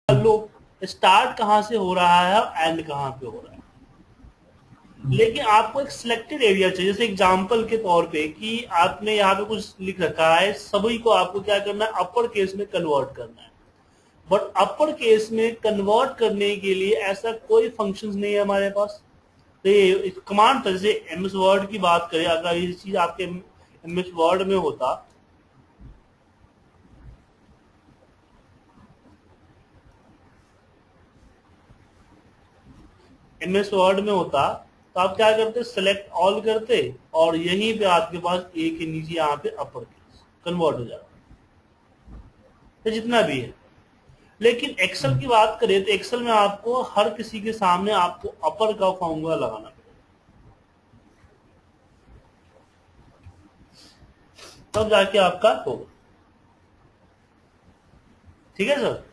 Loop start कहां से हो रहा है और एंड कहां पे हो रहा है, लेकिन आपको एक सिलेक्टेड एरिया चाहिए। जैसे एग्जांपल के तौर पे कि आपने यहाँ पे कुछ लिख रखा है, सभी को आपको क्या करना है, अपर केस में कन्वर्ट करना है। बट अपर केस में कन्वर्ट करने के लिए ऐसा कोई फंक्शंस नहीं है हमारे पास। तो ये कमांड था, जैसे एमएस वर्ड की बात करें, अगर ये चीज आपके एमएस वर्ड में होता, एमएस वर्ड में होता तो आप क्या करते, सेलेक्ट ऑल करते और यहीं पे आपके पास ए के नीचे यहाँ पे अपर केस कन्वर्ट हो जाता, तो जितना भी है। लेकिन एक्सेल की बात करें तो एक्सेल में आपको हर किसी के सामने आपको अपर का फॉर्मूला लगाना पड़ेगा, तब जाके आपका होगा। ठीक है सर।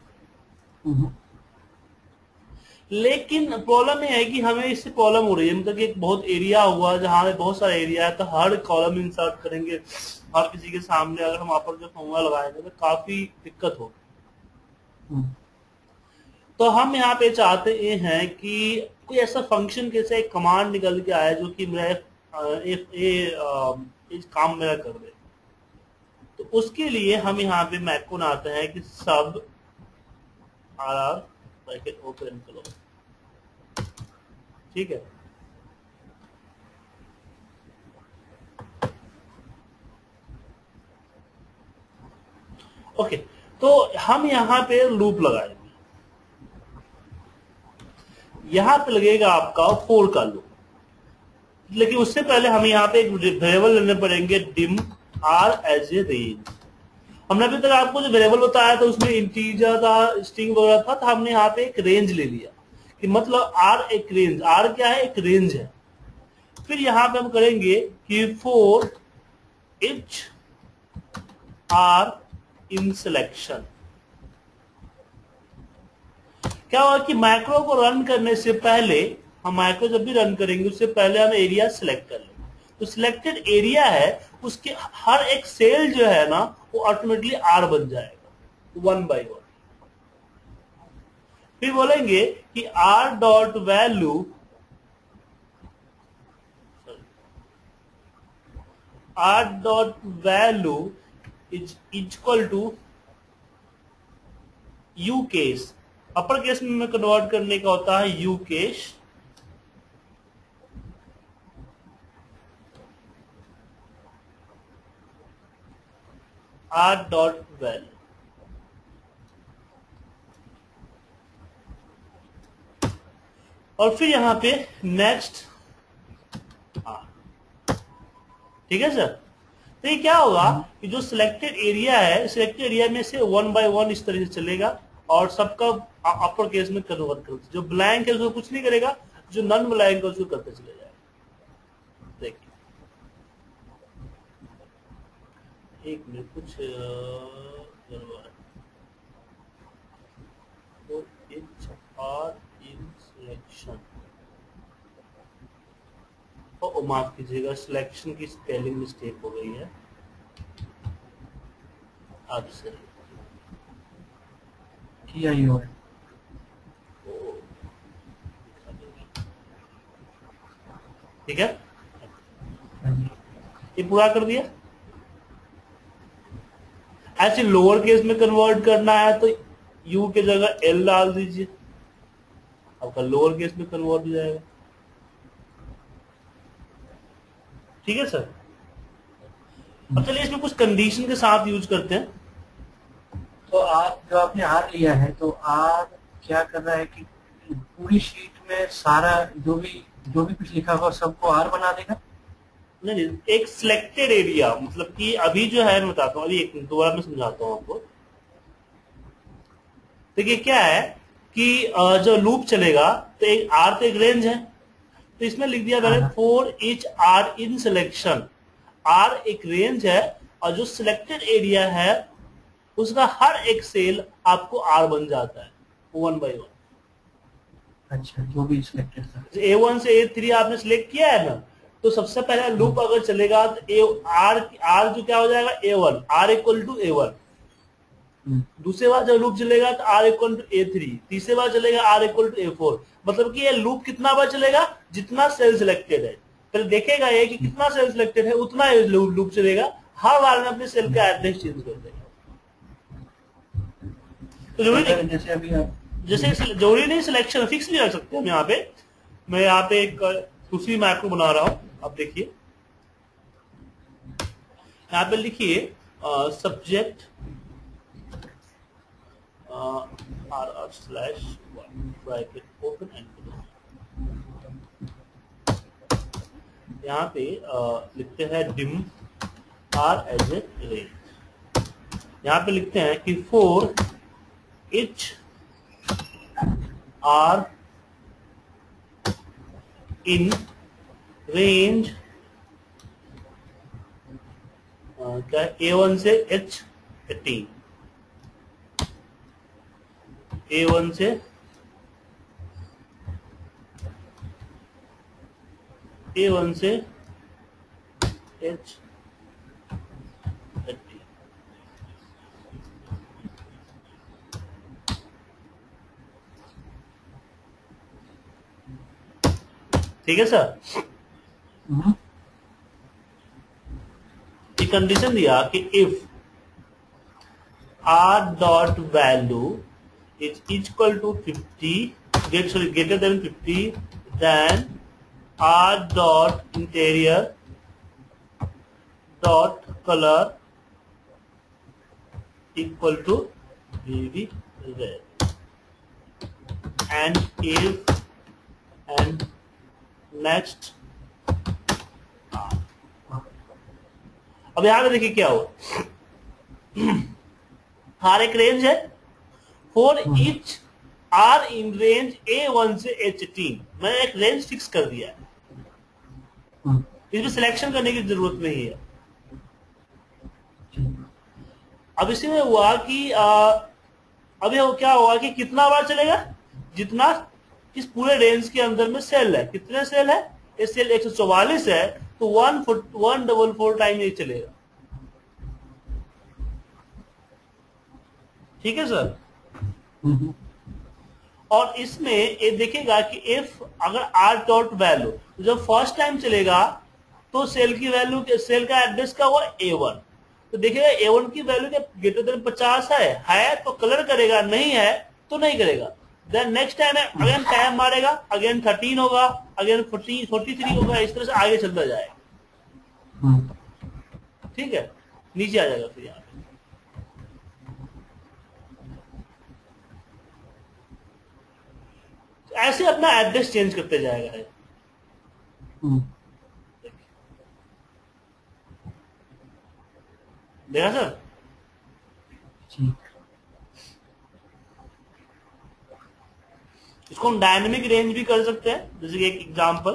लेकिन प्रॉब्लम ये है कि हमें इससे प्रॉब्लम हो रही है, मतलब कि एक बहुत एरिया हुआ जहां पे बहुत सारा एरिया है, तो हर कॉलम इंसर्ट करेंगे हर किसी के सामने, अगर हम अपर का फॉर्मूला लगाएंगे तो काफी दिक्कत होगी। तो हम यहाँ पे चाहते ये हैं कि कोई ऐसा फंक्शन कैसे एक कमांड निकल के आए जो कि मेरा इस काम मेरा कर दे। तो उसके लिए हम यहाँ पे मैक आते हैं कि सब आर ब्रैकेट ओपन करो, ठीक है। ओके, तो हम यहाँ पे लूप लगाएंगे, यहाँ पे लगेगा आपका फोर का लूप। लेकिन उससे पहले हमें यहाँ पे एक वेरिएबल लेने पड़ेंगे, dim r as a range. हमने अभी तक आपको जो वेरिएबल बताया था उसमें इंटीजर था, स्ट्रिंग वगैरह था, तो हमने यहाँ पे एक रेंज ले लिया कि मतलब आर एक रेंज, आर क्या है, एक रेंज है। फिर यहाँ पे हम करेंगे कि for each r in selection. क्या होगा कि मैक्रो को रन करने से पहले, हम मैक्रो जब भी रन करेंगे उससे पहले हम एरिया सिलेक्ट कर लेंगे। तो सिलेक्टेड एरिया है उसके हर एक सेल जो है ना वो ऑटोमेटिकली आर बन जाएगा वन बाय वन। फिर बोलेंगे कि r dot value, r dot value is equal to u case. Upper case में कन्वर्ट करने का होता है u case, r dot value. और फिर यहां पे नेक्स्ट, ठीक है सर। तो ये क्या होगा कि जो सिलेक्टेड एरिया है, सिलेक्टेड एरिया में से वन बाय वन इस तरह से चलेगा और सबका अपर केस में कन्वर्ट करते, जो ब्लैंक है उसको कुछ नहीं करेगा, जो नॉन ब्लैंक है उसको करते चले जाएगा। देखिए एक मिनट, कुछ गड़बड़ है। तो ईच आर इन सिलेक्शन, माफ कीजिएगा, सिलेक्शन की स्पेलिंग मिस्टेक हो गई है आपसे, किया ही हो है। ठीक है, ये पूरा कर दिया। ऐसे लोअर केस में कन्वर्ट करना है तो यू के जगह एल डाल दीजिए, आपका लोअर केस में कन्वर्ट हो जाएगा। ठीक है सर। अब चलिए इसमें कुछ कंडीशन के साथ यूज करते हैं। तो आप जो आपने आर लिया है, तो आर क्या कर रहा है कि पूरी शीट में सारा जो भी कुछ लिखा हुआ सबको आर बना देगा? नहीं, एक सिलेक्टेड एरिया, मतलब कि अभी जो है मैं बताता हूँ, अभी एक दोबारा मैं समझाता हूँ आपको। देखिए क्या है कि जो लूप चलेगा तो एक आर तो एक रेंज है, तो इसमें लिख दिया मैंने for each r in selection. R एक रेंज है और जो सिलेक्टेड एरिया है उसका हर एक सेल आपको आर बन जाता है वन बाय वन। अच्छा, जो भी सिलेक्टेड था, A1 से A3 आपने सिलेक्ट किया है ना, तो सबसे पहले लूप अगर चलेगा तो आर जो क्या हो जाएगा A1, are equal to A1। दूसरे बार जब लूप चलेगा तो r इक्वल टू A3, तीसरे बार चलेगा r इक्वल टू A4। मतलब कि ये लूप कितना बार चलेगा, जितना सेल सिलेक्टेड है। पहले देखेगा ये कि कितना सेल सिलेक्टेड है, उतना लूप चलेगा, हर बार में अपने सेल का एड्रेस चेंज कर देगा। तो जरूरी नहीं, जैसे अभी आप जैसे जरूरी नहीं सिलेक्शन फिक्स भी रख सकते हैं हम। यहाँ पे मैं यहाँ पे एक दूसरी मैक्रो बना रहा हूं, आप देखिए यहाँ पे लिखिए subject r slash bracket open and close. यहाँ पे लिखते हैं dim r as a range. यहाँ पे लिखते हैं कि for each r in range क्या A1 से H18, A1 से H18। ठीक है सर। ये कंडीशन दिया कि if r dot value is equal to 50 greater than 50, then r dot interior dot color equal to baby red, and if and next. अब यहां पे देखिए क्या हुआ, हर एक रेंज है, for each r in range A1 से H18, मैंने एक रेंज फिक्स कर दिया है, इसमें सिलेक्शन करने की जरूरत नहीं है। अब इसी में हुआ कि अभी क्या हुआ कि कितना बार चलेगा, जितना इस पूरे रेंज के अंदर में सेल है। कितने सेल है, ये सेल 144 है, तो 144 टाइम ये चलेगा। ठीक है सर। और इसमें ये देखेगा कि इफ अगर r डॉट वैल्यू जब फर्स्ट टाइम चलेगा तो सेल की वैल्यू, सेल का एड्रेस का हुआ A1, तो देखेगा A1 की वैल्यू क्या ग्रेटर देन 50 है तो कलर करेगा, नहीं है तो नहीं करेगा। देन नेक्स्ट टाइम है अगेन टाइम मारेगा, अगेन 13 होगा, अगेन 43 होगा, इस तरह से आगे चलता जाएगा। ठीक है, नीचे आ जाएगा फिर यहाँ पे। ऐसे अपना एड्रेस चेंज करते जाएगा है। देखा सर। इसको हम डायनेमिक रेंज भी कर सकते हैं, जैसे कि एक एग्जांपल,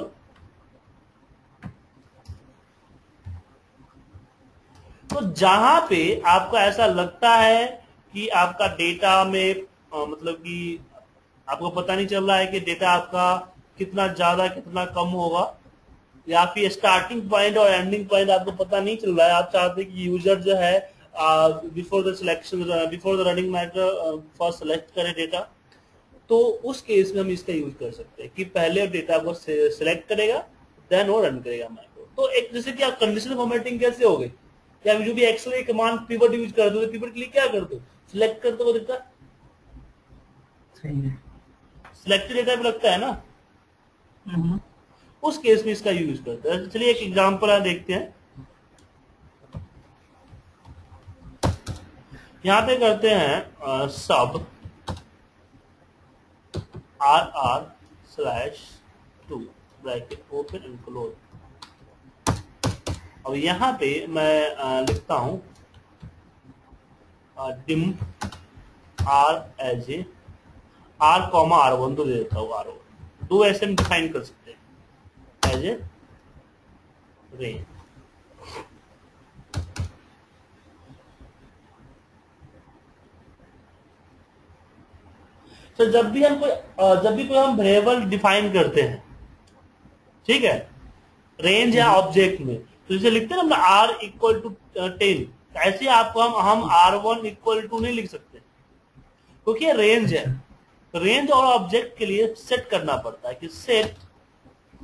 तो जहां पे आपको ऐसा लगता है कि आपका डेटा में मतलब कि आपको पता नहीं चल रहा है कि डेटा आपका कितना ज्यादा कितना कम होगा, या फिर स्टार्टिंग पॉइंट और एंडिंग पॉइंट आपको पता नहीं चल रहा है, आप चाहते हैं कि यूजर जो है before the selection, before the running matter first select करे डेटा, तो उस केस में हम इसका यूज कर सकते हैं कि पहले डेटा को सिलेक्ट करेगा देन वो रन करेगा मैक्रो। तो एक जैसे कि आप कंडीशनल फॉर्मेटिंग कैसे हो गई, या जो भी एक्सेल कमांड पिवट यूज कर दो, पिवट के लिए क्या कर दो, सिलेक्ट कर दो डेटा, सिलेक्टेड डेटा पे लगता है ना, उस केस में इसका यूज करते हैं। चलिए एक एग्जांपल आप देखते हैं। यहां पे करते हैं सब RR/2 bracket open and close. अब यहां पे मैं लिखता हूं dim R as a R, R1 तो दे देता हूं, R1 दो ऐसे हम डिफाइन कर सकते हैं एज ए रेंज। तो जब भी कोई हम वेरिएबल डिफाइन करते हैं, ठीक है, रेंज या ऑब्जेक्ट में, तो जैसे लिखते हैं ना R इक्वल टू 10, ऐसे आपको हम R1 इक्वल टू नहीं लिख सकते, क्योंकि ये रेंज है। रेंज और ऑब्जेक्ट के लिए सेट करना पड़ता है कि set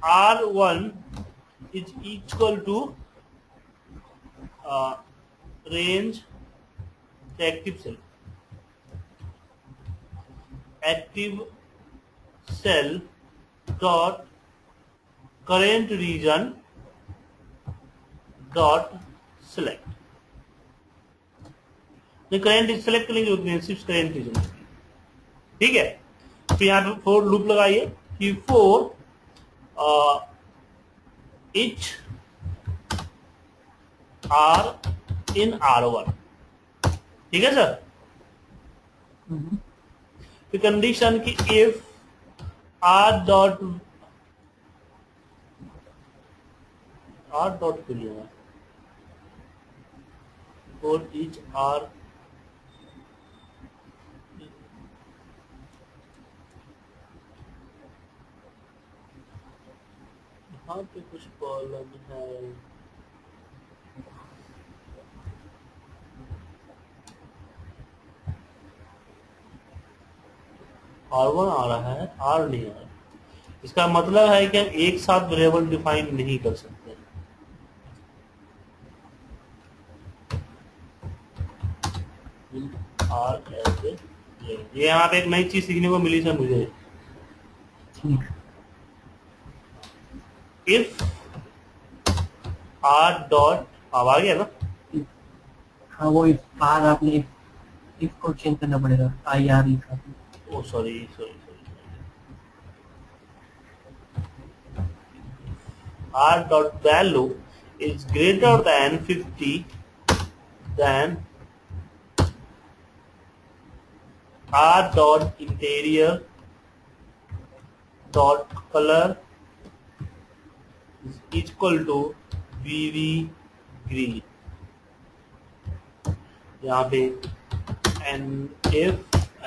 R1 is equal to range active cell, active cell dot current region dot select. Current select करने की जरूरत नहीं, सिर्फ करेंट रीजन। ठीक है, तो यहां पे फोर लूप लगाइए कि four etch are in R1। ठीक है सर। तो कंडीशन की इफ आर डॉट के लिए फोर इच आर यहाँ पे कुछ प्रॉब्लम है। R1 आ रहा है, R नहीं आ रहा। इसका मतलब है कि हम एक साथ वेरिएबल डिफाइन नहीं कर सकते। R ऐसे ये यहाँ पे एक नई चीज सीखने को मिली सर मुझे। इफ R डॉट आ गया ना। हाँ, वो आर आपने इफ को चेंज करना पड़ेगा, IR लिखा। ओ sorry, R dot value is greater than 50, then R dot interior dot color is equal to VV green। यहाँ पे and if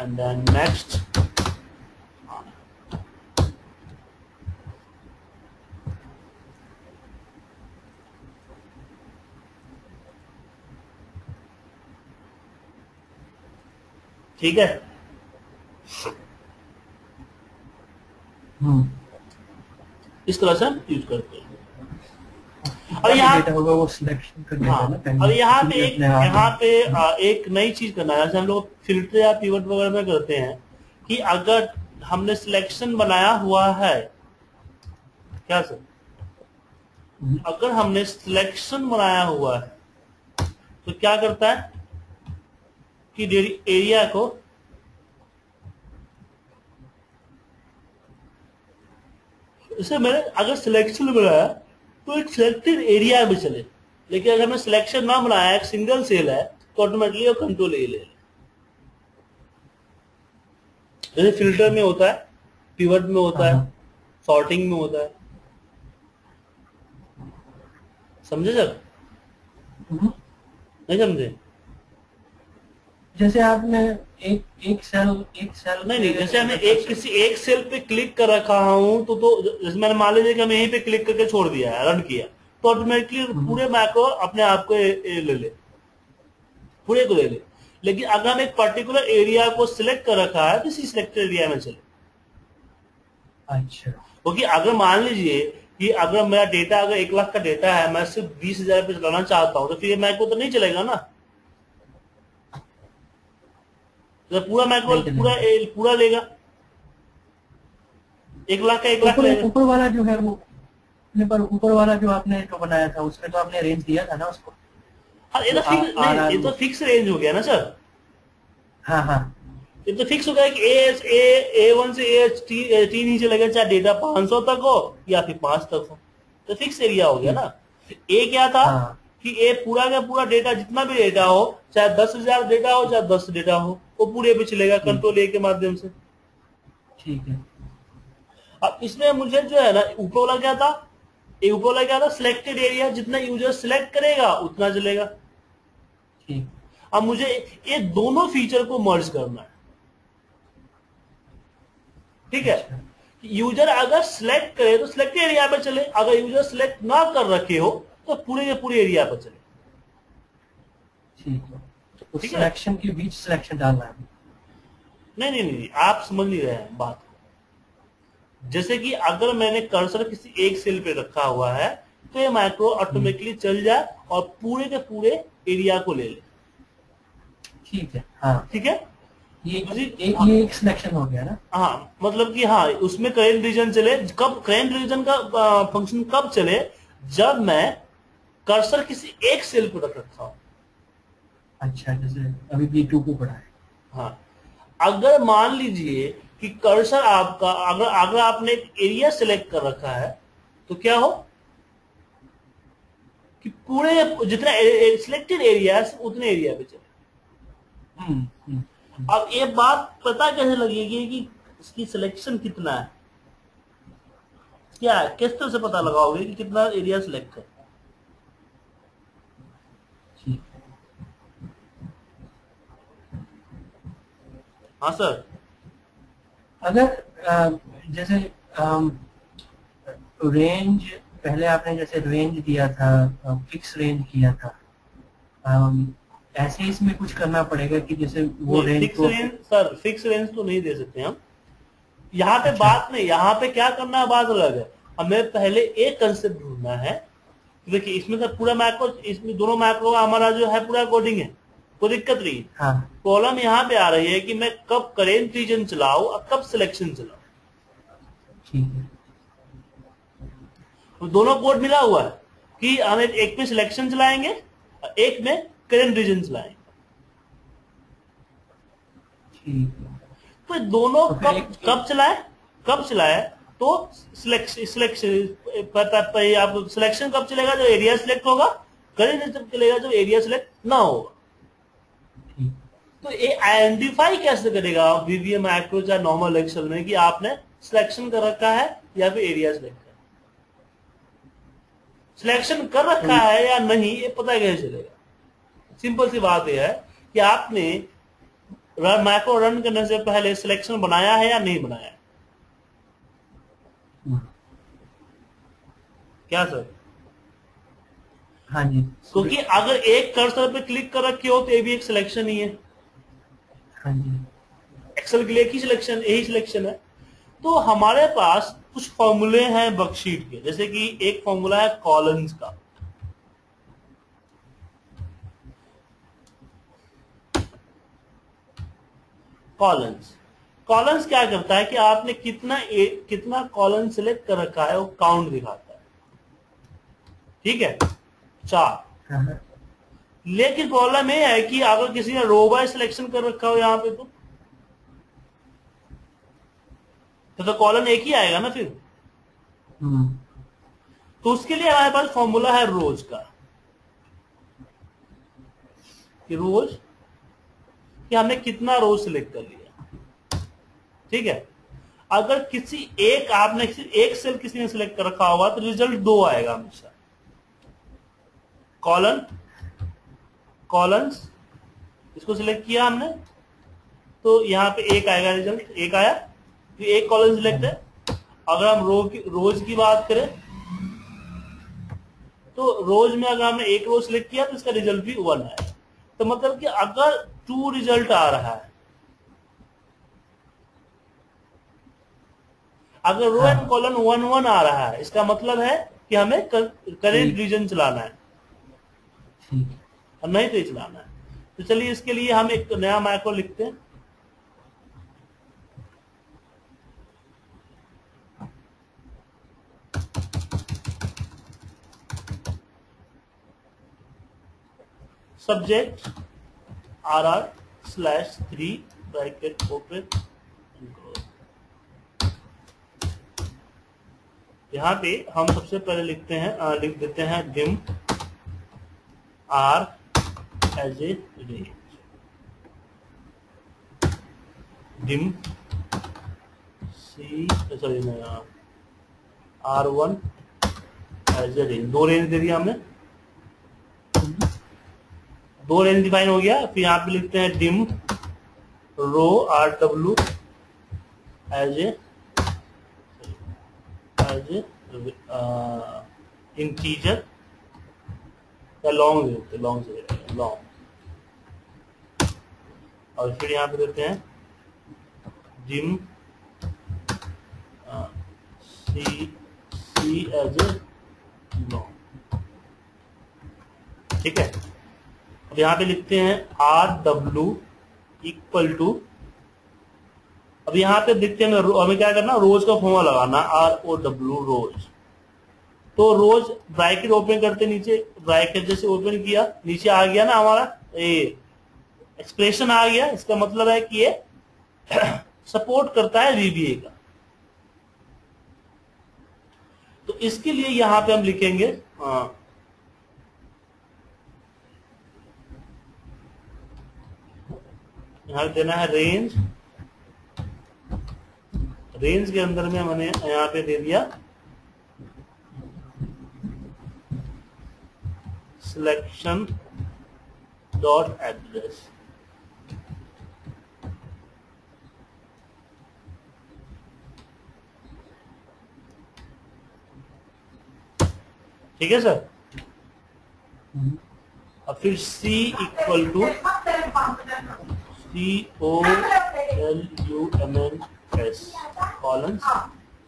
and then next ठीक है। इस तरह से हम यूज करते हैं। और यहाँ होगा वो सिलेक्शन करने हाँ, का ना। और यहाँ पे एक नई चीज करना है, जैसे हम लोग फिल्टर या पिवट वगैरह में करते हैं कि अगर हमने सिलेक्शन बनाया हुआ है, क्या सर, अगर हमने सिलेक्शन बनाया हुआ है तो क्या करता है कि एरिया को जैसे मैंने अगर सिलेक्शन बनाया तो एक सिलेक्टेड एरिया में चले, लेकिन अगर हमने सिलेक्शन ना बनाया, एक सिंगल सेल है, तो ऑटोमेटिकली वो कंट्रोल ले ले। जैसे फिल्टर में होता है, पिवट में होता है, सॉर्टिंग में होता है। समझे सर? नहीं समझे? जैसे आपने एक सेल नहीं, जैसे हमें किसी एक सेल पे क्लिक कर रखा हूं तो जैसे मैंने मान लीजिए कि मैं यहीं पे क्लिक करके छोड़ दिया है, रन किया, तो ऑटोमेटिकली पूरे मैक्रो अपने आप को ले ले, पूरे को ले ले। लेकिन अगर हम एक पर्टिकुलर एरिया को सिलेक्ट कर रखा है तो इसी सिलेक्टेड एरिया में चले। अच्छा, क्योंकि अगर मान लीजिए कि अगर मेरा डेटा अगर 1 लाख का डेटा है, मैं सिर्फ 20,000 पे चलाना चाहता हूं, तो फिर ये मैक्रो तो नहीं चलेगा ना। तो पूरा मैक्रो पूरा लेगा, 1 लाख का 1 लाख लेगा। ऊपर वाला जो है वो ऊपर वाला जो आपने जो बनाया था उसमें तो आपने रेंज दिया था ना उसको। हाँ, ये तो फिक्स रेंज हो गया ना सर। हाँ, ये तो फिक्स हो गया कि A1 से A3 नहीं चलेगा, चाहे डेटा 500 तक हो या फिर 5 तक हो, तो फिक्स एरिया हो गया ना। ए क्या था कि ए पूरा का पूरा डेटा, जितना भी डेटा हो, चाहे 10,000 डेटा हो चाहे 10 डेटा हो, वो पूरे पे चलेगा कंट्रोल ए के माध्यम से। ठीक है। अब इसमें मुझे जो है ना, ऊपर वाला क्या था, सिलेक्टेड एरिया, जितना यूजर सिलेक्ट करेगा उतना चलेगा। ठीक। अब मुझे ये दोनों फीचर को मर्ज करना है। ठीक है, यूजर अगर सिलेक्ट करे तो सिलेक्टेड एरिया पे चले, अगर यूजर सिलेक्ट ना कर रखे हो तो पूरे के पूरे एरिया पर चले। उस ठीक है। सिलेक्शन के बीच सिलेक्शन डालना है। नहीं नहीं नहीं, आप समझ नहीं रहे हैं बात। जैसे कि अगर मैंने कर्सर किसी एक सेल पे रखा हुआ है तो ये मैक्रो ऑटोमेटिकली चल जाए और पूरे के पूरे एरिया को ले ले। ठीक है, हाँ, ठीक है। ये हाँ, ये एक सिलेक्शन हो गया ना। हाँ, मतलब कि हाँ, उसमें करेंट रीजन चले कब, करेंट रीजन का फंक्शन कब चले, जब मैं कर्सर किसी एक सेल पर रख रखा हूं। अच्छा, जैसे अभी B2 को पढ़ा है। हाँ, अगर मान लीजिए कि कर्सर आपका, अगर अगर आपने एक एरिया सिलेक्ट कर रखा है तो क्या हो कि पूरे जितना सिलेक्टेड एरिया है उतने एरिया पे चले। हम्म, हम्म, अब ये बात पता कैसे लगेगी कि इसकी सिलेक्शन कितना है, क्या है, किस तरह से पता लगाओगे कि कितना एरिया सिलेक्ट है। ठीक। हाँ सर। अगर जैसे रेंज, पहले आपने जैसे रेंज दिया था, फिक्स रेंज किया था, ऐसे इसमें कुछ करना पड़ेगा कि जैसे वो रेंज फिक्स को। रेंज सर, फिक्स रेंज तो नहीं दे सकते हम यहाँ पे। अच्छा। बात नहीं, यहाँ पे क्या करना है बात अलग है। हमें पहले एक कंसेप्ट ढूंढना है। देखिए इसमें तो पूरा मैक्रो, इसमें दोनों मैक्रो का हमारा जो है पूरा कोडिंग है, कोई दिक्कत नहीं। हाँ, प्रॉब्लम यहाँ पे आ रही है कि मैं कब करेंट रीजन चलाऊं और कब सिलेक्शन चलाऊं। ठीक है। तो दोनों कोड मिला हुआ है कि हम एक में सिलेक्शन चलाएंगे और एक में करेंट रीजन चलाएंगे। ठीक है। तो दोनों तो फिर कब चलाए, कब चलाए तो आप सिलेक्शन कब चलेगा, जो एरिया सिलेक्ट होगा। करेंट रीजन चलेगा जो एरिया सिलेक्ट ना होगा। ठीक। तो ये आइडेंटिफाई कैसे करेगा वीवीएम मैक्रो या नॉर्मल एक्सेल में कि आपने सिलेक्शन कर रखा है या फिर एरिया सिलेक्ट कर, सिलेक्शन कर रखा है या नहीं, ये पता कैसे चलेगा। सिंपल सी बात यह है कि आपने मैक्रो रन करने से पहले सिलेक्शन बनाया है या नहीं बनाया है। क्या सर? हाँ जी। क्योंकि अगर एक कर्सर पे क्लिक कर रखे हो तो ये भी एक सिलेक्शन ही है। हाँ जी। एक्सेल के लिए एक ही सिलेक्शन, यही सिलेक्शन है। तो हमारे पास कुछ फॉर्मूले हैं वर्कशीट के, जैसे कि एक फॉर्मूला है कॉलम्स का। कॉलम्स, कॉलम्स क्या करता है कि आपने कितना कॉलम सिलेक्ट कर रखा है वो काउंट दिखाता है। ठीक है, 4। हाँ, लेकिन प्रॉब्लम ये है कि अगर किसी ने रो बाय सिलेक्शन कर रखा हो यहाँ पे तो कॉलम एक ही आएगा ना फिर। तो उसके लिए हमारे पास फॉर्मूला है रोज का, कि रोज कि हमने कितना रोज सिलेक्ट कर लिया। ठीक है, अगर किसी एक आपने एक सेल किसी ने सिलेक्ट कर रखा होगा तो रिजल्ट 2 आएगा हमेशा। कॉलम्स इसको सिलेक्ट किया हमने तो यहाँ पे 1 आएगा, रिजल्ट 1 आया, तो एक कॉलम सिलेक्ट है। अगर हम रोज की बात करें तो रोज में अगर हमने एक रोज सिलेक्ट किया तो इसका रिजल्ट भी 1 आएगा। तो मतलब कि अगर 2 रिजल्ट आ रहा है, अगर रो एंड कॉलम 1 आ रहा है, इसका मतलब है कि हमें करेंट रीजन चलाना है और नहीं तो चलाना है। तो चलिए इसके लिए हम एक नया मैक्रो लिखते हैं। Subject RR/3 bracket open. यहाँ पे हम सबसे पहले लिख देते हैं dim R as a range, dim R1 as a range. 2 range दे दिया हमने, 2 रेंज डिफाइन हो गया। फिर यहाँ पे लिखते हैं dim row RW as a integer या लॉन्ग से लॉन्ग और फिर यहाँ पे देते हैं dim c as a long. ठीक है, अब यहाँ पे लिखते हैं RW इक्वल टू, अब यहाँ पे देखते हैं हमें क्या करना, रोज का फॉर्मूला लगाना, ROW रोज। तो रोज ब्रैकेट ओपन करते, नीचे ब्रैकेट जैसे ओपन किया, नीचे आ गया ना हमारा ये एक्सप्रेशन आ गया। इसका मतलब है कि ये सपोर्ट करता है VBA का। तो इसके लिए यहां पे हम लिखेंगे यहां देना है रेंज। रेंज के अंदर में मैंने यहां पे दे दिया सिलेक्शन डॉट एड्रेस। ठीक है सर। अब फिर C equal to COLUMNS colon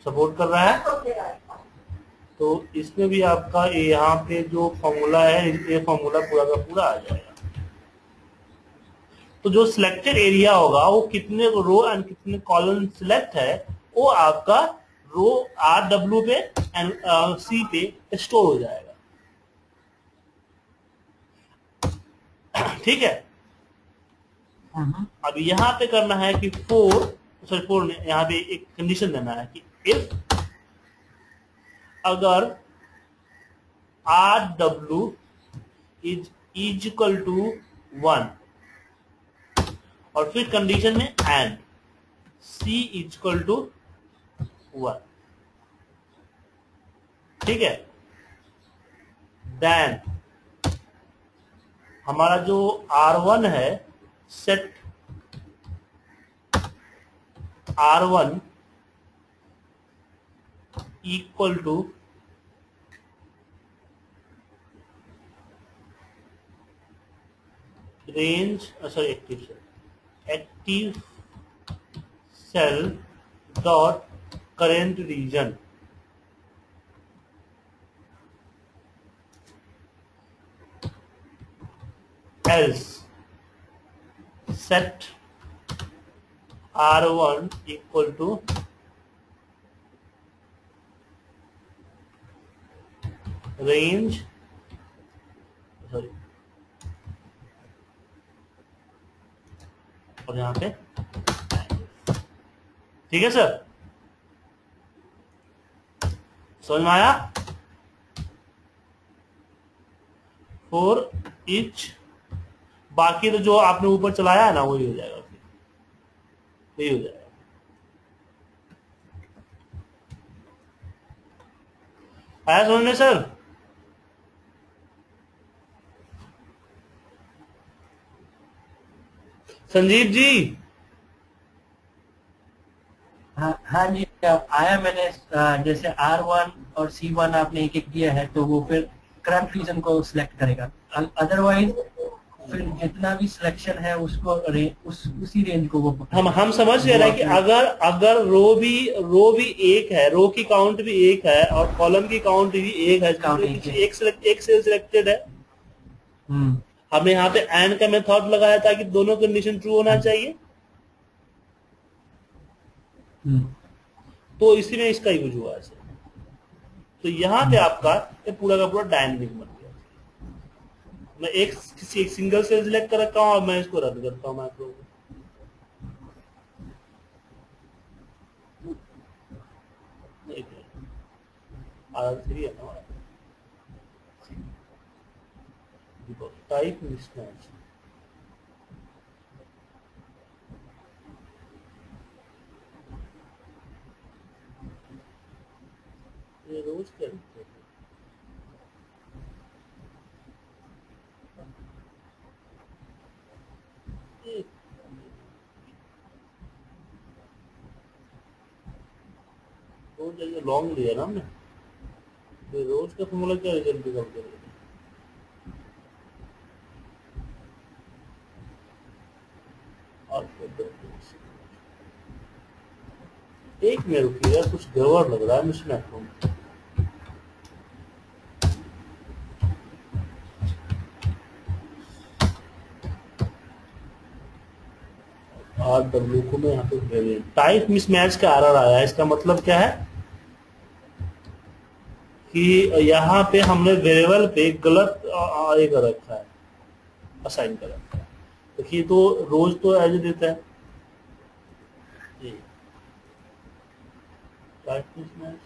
support कर रहा है। तो इसमें भी आपका यहाँ पे जो फॉर्मूला है, ये फॉर्मूला पूरा का पूरा आ जाएगा। तो जो सिलेक्टेड एरिया होगा वो कितने रो एंड कितने कॉलम सिलेक्ट है, वो आपका रो RW पे एंड C पे स्टोर हो जाएगा। ठीक है, अब यहाँ पे करना है कि फोर ने यहाँ पे एक कंडीशन देना है कि इफ अगर RW इज इक्वल टू 1 और फिर कंडीशन में एंड C इक्वल टू 1। ठीक है, देन हमारा जो R1 है, set R1 equal to range, sorry active cell dot current region. Else set R1 equal to range, sorry, और यहां पे ठीक है सर, समझ में आया। फॉर इच, बाकी तो जो आपने ऊपर चलाया है ना वही हो जाएगा, फिर यही हो जाएगा। आया समझने सर? संजीव जी। हाँ जी, आया मैंने। जैसे R1 और C1 आपने एक एक दिया है, तो वो फिर करंट रीजन को सिलेक्ट करेगा। अदरवाइज फिर जितना भी सिलेक्शन है उसको उसी रेंज को वो हम समझ गए ना कि अगर रो भी एक है, रो की काउंट भी एक है और कॉलम की काउंट भी एक है, एक सेल सिलेक्टेड है। हमने यहाँ पे एंड का मेथड लगाया ताकि दोनों कंडीशन ट्रू होना चाहिए। तो इसी में इसका यूज हुआ है। तो यहाँ पे आपका ये पूरा का पूरा डायनेमिक बन गया। मैं एक सिंगल सेल सिलेक्ट कर रखा हूँ और मैं इसको रद्द करता हूँ मैक्रो को। R3 है ना, टाइप मिसमैच। ये रोज क्या लिखते हैं? रोज लॉन्ग लिया ना हमने, तो रोज का फॉर्मूला क्या रिजल्ट निकल करेगा? एक मिनट रुकिएगा, कुछ गड़बड़ लग रहा है मुझे नेटवर्क में। आर डब्ल्यू को मैं यहाँ पे वेरिएंट टाइप मिसमैच का एरर आया है। इसका मतलब क्या है कि यहाँ पे हमने वेरिएबल पे गलत ये कर रखा है, असाइन कर रखा है। देखिए तो रोज तो एज देता है ये टाइप मिसमैच।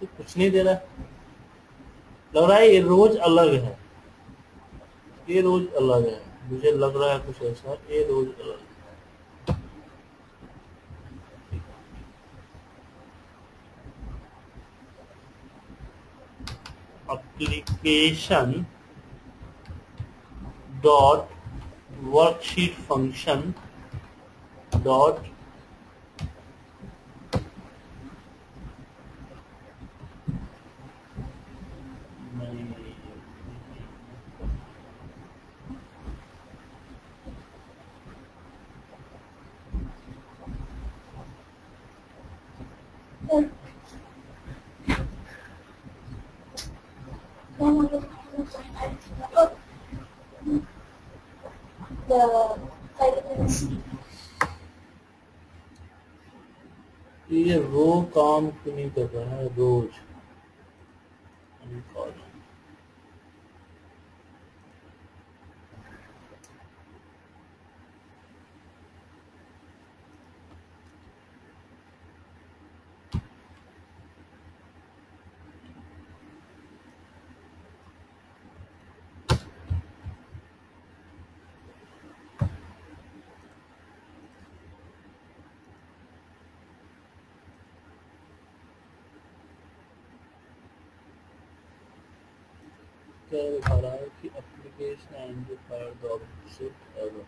तो कुछ नहीं दे रहा, लग रहा है ये रोज अलग है, ये रोज अलग है, मुझे लग रहा है कुछ ऐसा, ये रोज अलग है। Application dot worksheet function dot ये रो काम क्यों नहीं कर रहा है, रोज क्या दिखा रहा है कि application identifier the object error.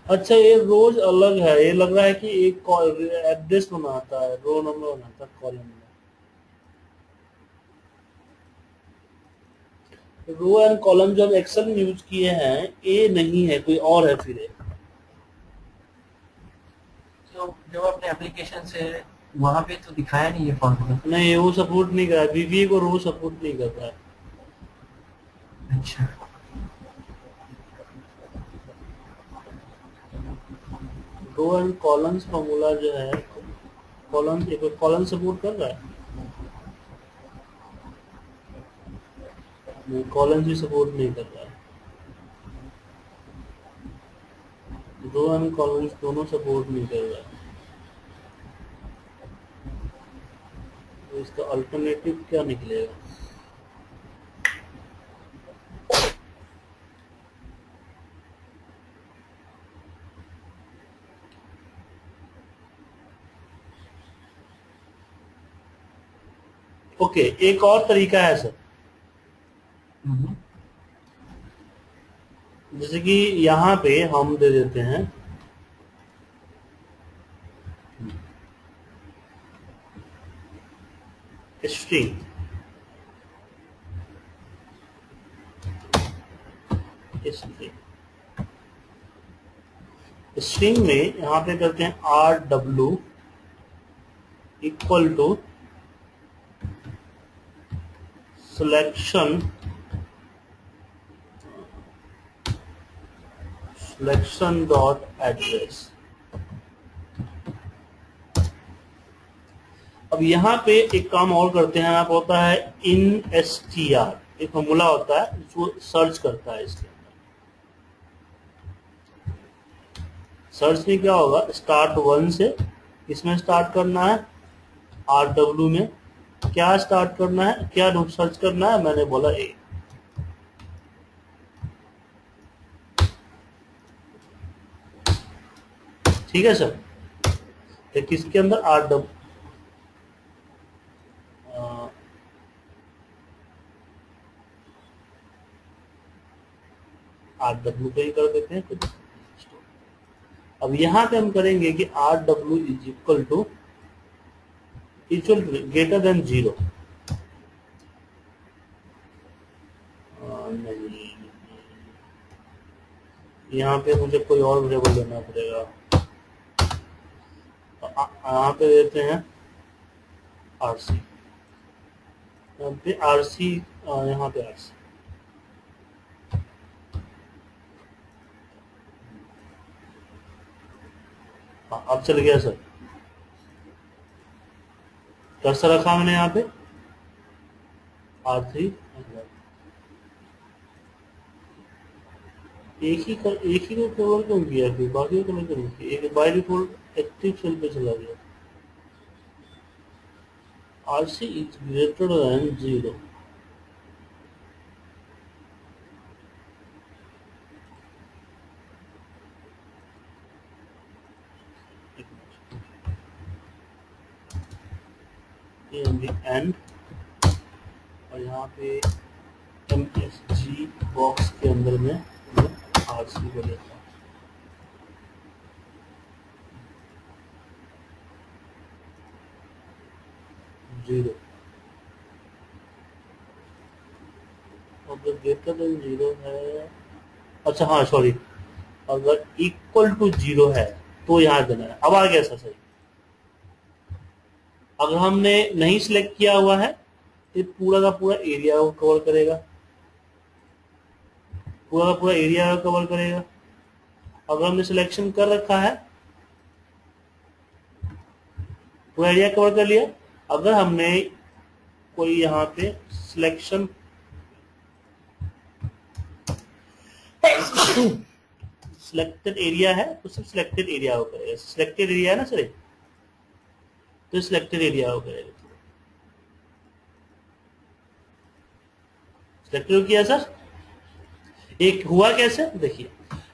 अच्छा ये रोज अलग है, ये लग रहा है कि एक एड्रेस बनाता है, रो नंबर बनाता है, column number. Row and column जो हम एक्सेल में यूज किए हैं ये नहीं है, कोई और है फिर ये। तो जब अपने एप्लीकेशन से वहाँ पे तो दिखाया नहीं ये फॉर्मूला। नहीं वो सपोर्ट नहीं कर रहा, VBA को रो सपोर्ट नहीं करता है। अच्छा, रो एंड कॉलम्स फॉर्मूला जो है, कॉलम एक कॉलम सपोर्ट कर रहा है, कॉलम भी सपोर्ट नहीं कर रहा है। रो एंड कॉलम्स दोनों सपोर्ट नहीं कर रहा है। तो इसका अल्टरनेटिव क्या निकलेगा? ओके एक और तरीका है सर, जैसे कि यहाँ पे हम दे देते हैं स्ट्रिंग, स्ट्रिंग में यहाँ पे करते हैं RW equal to selection dot address. अब यहाँ पे एक काम और करते हैं, आप होता है इन str, एक फॉर्मूला होता है जो सर्च करता है। इसके अंदर सर्च में क्या होगा, स्टार्ट 1 से इसमें स्टार्ट करना है, RW में क्या स्टार्ट करना है, क्या सर्च करना है, मैंने बोला ए। ठीक है सर। तो किसके अंदर RW, पे ही कर देते हैं कुछ। अब यहाँ पे हम करेंगे कि RW is equal to greater than 0। नहीं, यहाँ पे मुझे कोई और वेरिएबल देना पड़ेगा। यहाँ पे देते हैं RC, यहाँ पे RC, यहाँ पे RC। हाँ, अब चल गया सर। कर्सर रखा मैंने यहाँ पे R3, एक ही को कवर क्यों किया, फिर बाकी को नहीं किया। एक बाय डिफॉल्ट एक्टिव सेल पे चला गया। RC is greater than 0। And और यहाँ पे MSG बॉक्स के अंदर में RC को लेता हूँ। जीरो, अगर ग्रेटर देन 0 है, अच्छा हाँ सॉरी, अगर इक्वल टू 0 है तो यहाँ देना है। अब आ गया सर सही। अगर हमने नहीं सिलेक्ट किया हुआ है तो पूरा का पूरा एरिया को कवर करेगा, पूरा का पूरा एरिया को कवर करेगा। अगर हमने सिलेक्शन कर रखा है, पूरा एरिया कवर कर लिया। अगर हमने कोई यहाँ पे सिलेक्शन सिलेक्टेड एरिया है तो सिर्फ सिलेक्टेड एरिया को करेगा। सिलेक्टेड एरिया है ना सर, तो सिलेक्टेड एरिया को करेगा। सिलेक्टेड किया सर। एक हुआ कैसे देखिए,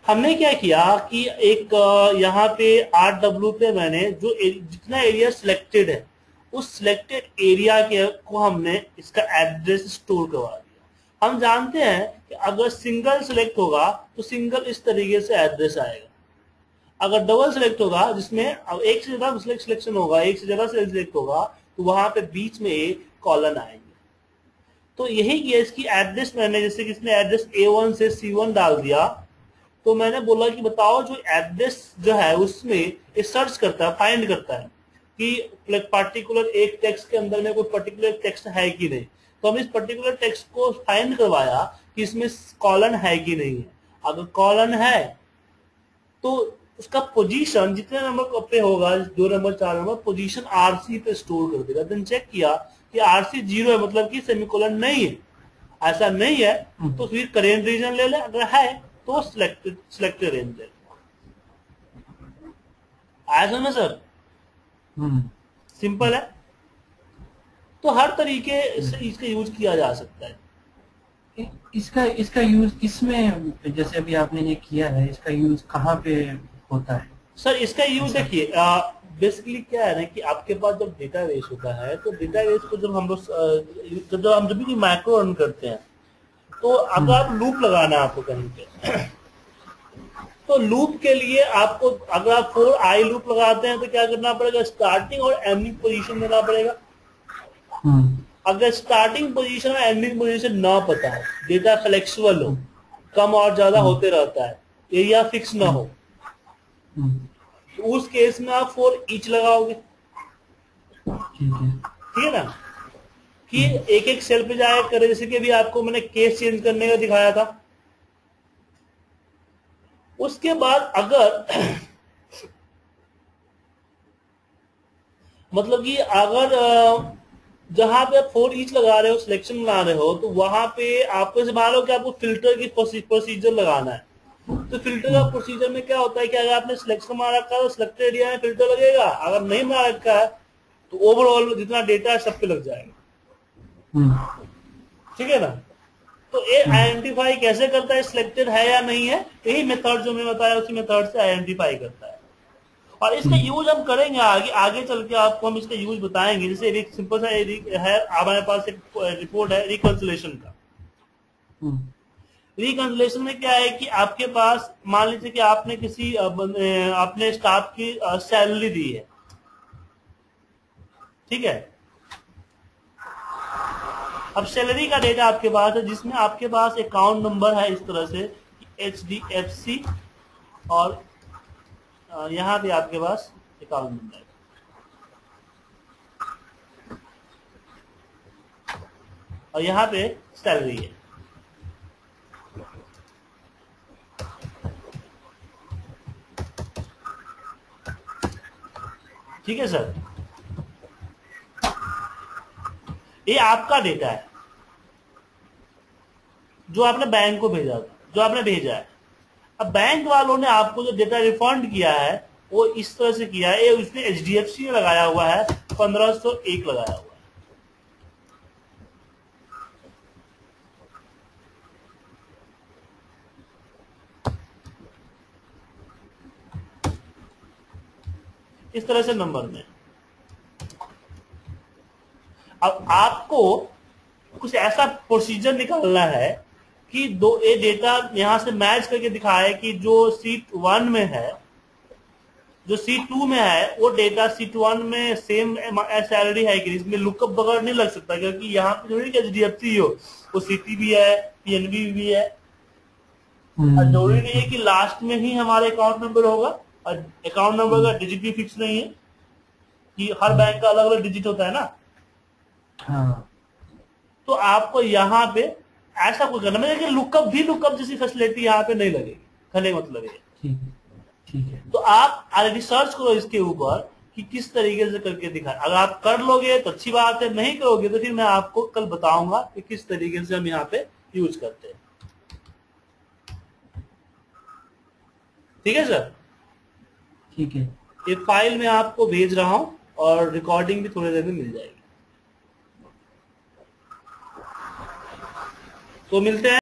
हमने क्या किया कि एक यहाँ पे RW पे मैंने जो जितना एरिया सिलेक्टेड है उस सिलेक्टेड एरिया के को हमने इसका एड्रेस स्टोर करवा दिया। हम जानते हैं कि अगर सिंगल सिलेक्ट होगा तो सिंगल इस तरीके से एड्रेस आएगा। अगर डबल सिलेक्ट होगा जिसमें अब एक से ज्यादा सिलेक्शन होगा, एक से ज्यादा सिलेक्ट होगा, तो वहां पे बीच में एक कॉलन आएंगे। तो यही किया, इसकी एड्रेस मैंने जैसे कि इसने एड्रेस A1 से C1 डाल दिया, तो मैंने बोला कि बताओ जो एड्रेस जो है उसमें ये सर्च करता है, फाइंड करता है कि पर्टिकुलर एक टेक्स्ट के अंदर में कोई पर्टिकुलर टेक्स्ट है कि नहीं। तो हम इस पर्टिकुलर टेक्स्ट को फाइंड करवाया कि इसमें कॉलन है कि नहीं है। अगर कॉलन है तो उसका पोजीशन जितने नंबर पे होगा, 2 नंबर 4 नंबर, पोजीशन RC पे स्टोर कर देगा। देन चेक किया कि RC 0 है, मतलब कि सेमीकोलन नहीं है। ऐसा नहीं है तो फिर करेंट रीजन ले ले, अगर है तो सिलेक्टेड रेंज ले। आया समझ सर? सिंपल है। तो हर तरीके से इसका यूज किया जा सकता है। इसका यूज किसमें, जैसे अभी आपने ये किया है, इसका यूज कहाँ पे होता है सर? इसका यूज देखिए, बेसिकली क्या है ना कि आपके पास जब डेटाबेस होता है तो डेटाबेस को जब हम लोग जब भी मैक्रो रन करते हैं तो अगर आप लूप लगाना है आपको कहीं पे तो लूप के लिए आपको, अगर आप 4i लूप लगाते हैं तो क्या करना पड़ेगा, स्टार्टिंग और एंडिंग पोजीशन देना पड़ेगा। अगर स्टार्टिंग पोजीशन और एंडिंग पोजीशन ना पता है, डेटा फ्लेक्सिबल हो, कम और ज्यादा होते रहता है, एरिया फिक्स ना हो, तो उस केस में आप 4 ईच लगाओगे। ठीक है ना, कि एक एक सेल पे जाए करे, जैसे कि अभी आपको मैंने केस चेंज करने का दिखाया था। उसके बाद मतलब कि अगर जहां पे आप फॉर ईच लगा रहे हो, सिलेक्शन बना रहे हो, तो वहां पे आपको जैसे मान लो कि आपको फिल्टर की प्रोसीजर लगाना है, तो फिल्टर का प्रोसीजर में क्या होता है कि अगर आपने सिलेक्शन मार रखा है तो सिलेक्टेड एरिया में फिल्टर लगेगा, अगर नहीं मार रखा है तो ओवरऑल जितना डेटा है सब पे लग जाएगा। ठीक है ना। तो ये आइडेंटिफाई कैसे करता है सिलेक्टेड है या नहीं है, यही मेथड जो मैं बताया उसी मेथड से आइडेंटिफाई करता है। और इसका यूज हम करेंगे आगे, आगे चल के आपको हम इसका यूज बताएंगे। जैसे एक सिंपल सा है, हमारे पास एक रिपोर्ट है रिकंसिलेशन का। रिकंसिलेशन में क्या है कि आपके पास मान लीजिए कि आपने किसी अपने स्टाफ की सैलरी दी है, ठीक है। अब सैलरी का डेटा आपके पास है, जिसमें आपके पास अकाउंट नंबर है इस तरह से HDFC, और यहाँ पे आपके पास अकाउंट नंबर है, और यहाँ पे सैलरी है। ठीक है सर, ये आपका डेटा है जो आपने बैंक को भेजा था, जो आपने भेजा है। अब बैंक वालों ने आपको जो डेटा रिफंड किया है वो इस तरह से किया है, उसने HDFC ने लगाया हुआ है 1501 लगाया हुआ है। इस तरह से नंबर में। अब आपको कुछ ऐसा प्रोसीजर निकालना है कि दो ये डेटा यहां से मैच करके दिखाए कि जो सीट 1 में है, जो सीट 2 में है, वो डेटा सीट 1 में सेम सैलरी है कि इसमें लुकअप वगैरह नहीं लग सकता, क्योंकि यहाँ पे जरूरी कि HDFC हो, वो सिटी भी है, PNB भी है। और जरूरी नहीं है कि लास्ट में ही हमारे अकाउंट नंबर होगा, और अकाउंट नंबर का डिजिट भी फिक्स नहीं है कि हर बैंक का अलग अलग डिजिट होता है ना। हाँ। तो आपको यहाँ पे ऐसा कुछ करना है कि लुकअप जैसी फैसिलिटी यहाँ पे नहीं लगेगी, खले मतलब ये। ठीक है। तो आप ऑलरेडी सर्च करो इसके ऊपर कि किस तरीके से करके दिखाए। अगर आप कर लोगे तो अच्छी बात है, नहीं करोगे तो फिर मैं आपको कल बताऊंगा कि किस तरीके से हम यहाँ पे यूज करते हैं। ठीक है सर, ठीक है। ये फाइल मैं आपको भेज रहा हूं और रिकॉर्डिंग भी थोड़ी देर में मिल जाएगी। तो मिलते हैं।